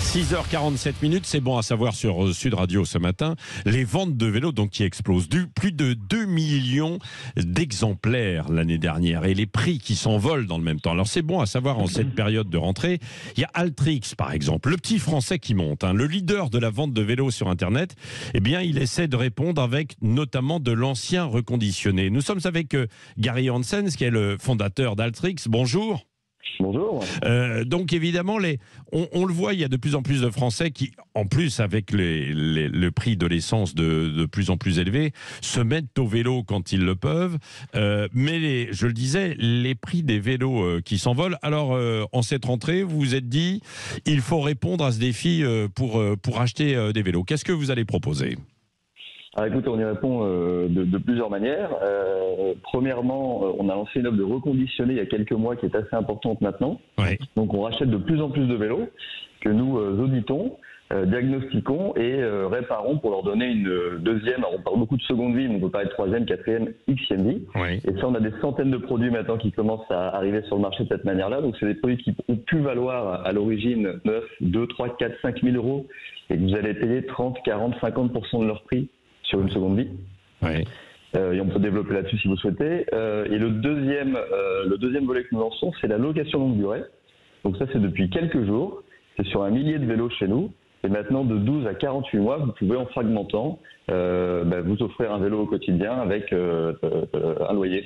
6h47, c'est bon à savoir sur Sud Radio ce matin. Les ventes de vélos donc qui explosent. Plus de 2 millions d'exemplaires l'année dernière et les prix qui s'envolent dans le même temps. Alors c'est bon à savoir en cette période de rentrée. Il y a Altrix par exemple, le petit français qui monte, le leader de la vente de vélos sur Internet. Eh bien, il essaie de répondre avec notamment de l'ancien reconditionné. Nous sommes avec Gary Hansen, qui est le fondateur d'Altrix. Bonjour. Bonjour. Donc évidemment, on le voit, il y a de plus en plus de Français qui, en plus avec le prix de l'essence de plus en plus élevé, se mettent au vélo quand ils le peuvent. Mais je le disais, les prix des vélos qui s'envolent. Alors en cette rentrée, vous vous êtes dit, il faut répondre à ce défi pour acheter des vélos. Qu'est-ce que vous allez proposer ? Alors écoute, on y répond de plusieurs manières. Premièrement, on a lancé une offre de reconditionné il y a quelques mois qui est assez importante maintenant. Oui. Donc on rachète de plus en plus de vélos que nous auditons, diagnostiquons et réparons pour leur donner une deuxième. Alors on parle beaucoup de seconde vie, mais on peut parler de troisième, quatrième, xième vie. Oui. Et ça, on a des centaines de produits maintenant qui commencent à arriver sur le marché de cette manière-là. Donc c'est des produits qui ont pu valoir à l'origine 9, 2, 3, 4, 5 000 euros et que vous allez payer 30, 40, 50% de leur prix sur une seconde vie. Oui. Et on peut développer là-dessus si vous souhaitez. Et le deuxième volet que nous lançons, c'est la location longue durée. Donc ça, c'est depuis quelques jours. C'est sur 1 millier de vélos chez nous. Et maintenant, de 12 à 48 mois, vous pouvez, en fragmentant, vous offrir un vélo au quotidien avec un loyer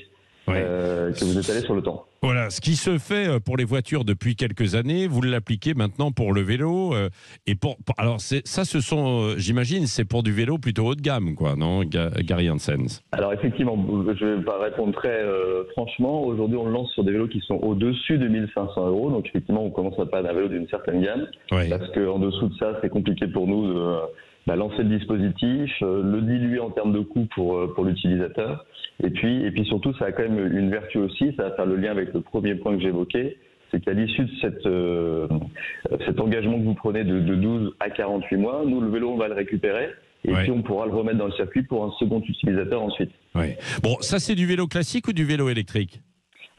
que vous étalez sur le temps. Voilà, ce qui se fait pour les voitures depuis quelques années, vous l'appliquez maintenant pour le vélo. Alors, j'imagine, c'est pour du vélo plutôt haut de gamme, quoi, non, Gary Hansen? Alors, effectivement, je vais pas répondre très franchement. Aujourd'hui, on le lance sur des vélos qui sont au-dessus de 1 500 euros. Donc, effectivement, on commence à parler d'un vélo d'une certaine gamme. Oui. Parce qu'en dessous de ça, c'est compliqué pour nous de lancer le dispositif, le diluer en termes de coût pour l'utilisateur. Et puis surtout, ça a quand même une vertu aussi, ça va faire le lien avec le premier point que j'évoquais, c'est qu'à l'issue de cet engagement que vous prenez de 12 à 48 mois, nous, le vélo, on va le récupérer et puis on pourra le remettre dans le circuit pour un second utilisateur ensuite. Oui. Bon, ça c'est du vélo classique ou du vélo électrique ?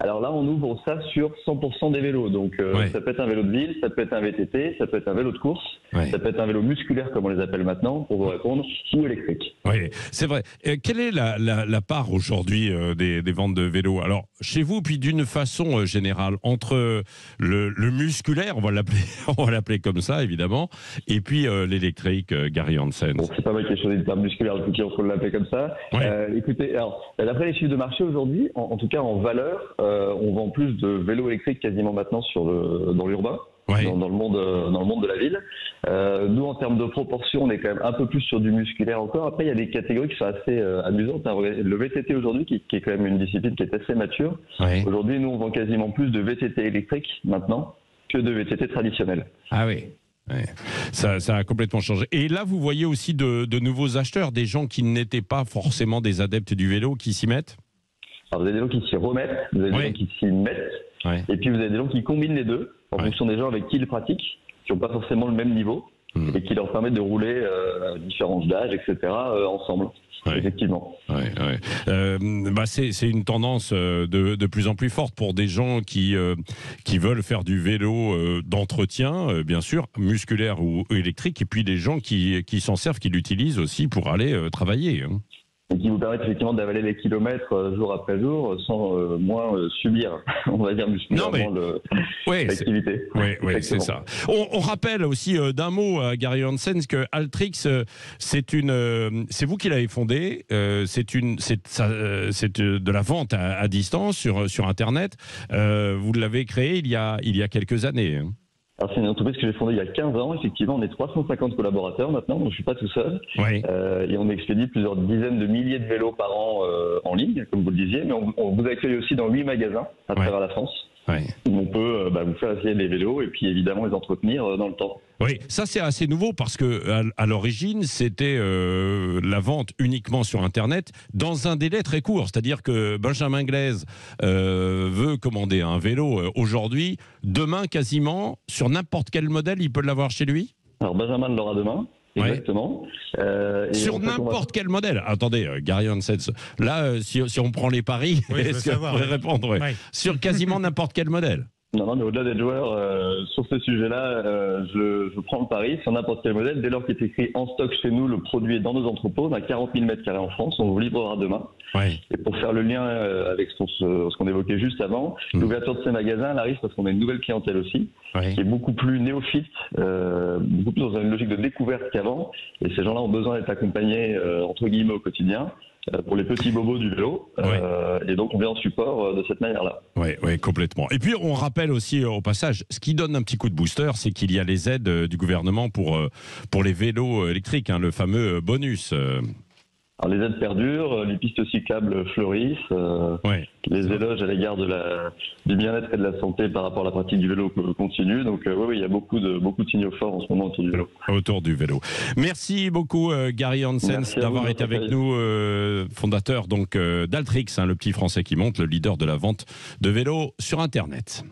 Alors là, on ouvre ça sur 100% des vélos. Donc, ça peut être un vélo de ville, ça peut être un VTT, ça peut être un vélo de course, ça peut être un vélo musculaire, comme on les appelle maintenant, pour vous répondre, ou électrique. Oui, c'est vrai. Quelle est la part aujourd'hui des ventes de vélos ? Alors, chez vous, puis d'une façon générale, entre le musculaire, on va l'appeler comme ça, évidemment, et puis l'électrique, Gary Hansen. Bon, c'est pas moi qui ai choisi le terme musculaire, donc il faut l'appeler comme ça. Écoutez, alors, d'après les chiffres de marché aujourd'hui, en tout cas en valeur, on vend plus de vélos électriques quasiment maintenant dans l'urbain, dans le monde de la ville. Nous, en termes de proportion, on est quand même un peu plus sur du musculaire encore. Après, il y a des catégories qui sont assez amusantes. Le VTT aujourd'hui, qui est quand même une discipline qui est assez mature. Oui. Aujourd'hui, nous, on vend quasiment plus de VTT électriques maintenant que de VTT traditionnels. Ah oui. Ouais. Ça a complètement changé. Et là, vous voyez aussi de nouveaux acheteurs, des gens qui n'étaient pas forcément des adeptes du vélo, qui s'y mettent ? Alors, vous avez des gens qui s'y remettent, vous avez des gens qui s'y mettent, et puis vous avez des gens qui combinent les deux en fonction des gens avec qui ils pratiquent, qui n'ont pas forcément le même niveau, et qui leur permettent de rouler à différents âges, etc., ensemble. Effectivement. C'est une tendance de plus en plus forte pour des gens qui veulent faire du vélo d'entretien, bien sûr, musculaire ou électrique, et puis des gens qui s'en servent, qui l'utilisent aussi pour aller travailler. Et qui vous permettent effectivement d'avaler les kilomètres jour après jour sans moins subir, on va dire, musculairement l'activité. Oui, c'est ça. On rappelle aussi d'un mot à Gary Hansen que Altrix, c'est vous qui l'avez fondé, c'est de la vente à distance sur Internet. Vous l'avez créé il y a quelques années. Alors, c'est une entreprise que j'ai fondée il y a 15 ans. Effectivement, on est 350 collaborateurs maintenant, donc je ne suis pas tout seul. Et on expédie plusieurs dizaines de milliers de vélos par an en ligne, comme vous le disiez. Mais on vous accueille aussi dans 8 magasins à travers la France. Où on peut vous faire essayer les vélos et puis évidemment les entretenir dans le temps. Oui, ça c'est assez nouveau parce que à l'origine c'était la vente uniquement sur Internet dans un délai très court. C'est-à-dire que Benjamin Glaise veut commander un vélo aujourd'hui, demain quasiment, sur n'importe quel modèle, il peut l'avoir chez lui ? Alors Benjamin l'aura demain. Exactement. Sur n'importe quel modèle. Attendez, Gary Hansen, là, si on prend les paris, est-ce que vous pourrez répondre sur quasiment n'importe quel modèle? Non, non, mais au-delà des joueurs, sur ce sujet-là, je prends le pari sur n'importe quel modèle. Dès lors qu'il est écrit en stock chez nous, le produit est dans nos entrepôts. On a 40 000 mètres carrés en France, on vous livrera demain. Ouais. Et pour faire le lien avec ce qu'on évoquait juste avant, l'ouverture de ces magasins, elle arrive parce qu'on a une nouvelle clientèle aussi, qui est beaucoup plus néophyte, beaucoup plus dans une logique de découverte qu'avant. Et ces gens-là ont besoin d'être accompagnés, entre guillemets, au quotidien. Pour les petits bobos du vélo, et donc on vient en support de cette manière-là. Oui, complètement. Et puis on rappelle aussi au passage, ce qui donne un petit coup de booster, c'est qu'il y a les aides du gouvernement pour les vélos électriques, le fameux bonus. Alors les aides perdurent, les pistes cyclables fleurissent, les éloges à l'égard du bien-être et de la santé par rapport à la pratique du vélo continuent. Donc oui, il y a beaucoup de signaux forts en ce moment autour du vélo. Autour du vélo. Merci beaucoup Gary Hansens d'avoir été avec nous, fondateur donc d'Altrix, le petit français qui monte, le leader de la vente de vélos sur Internet.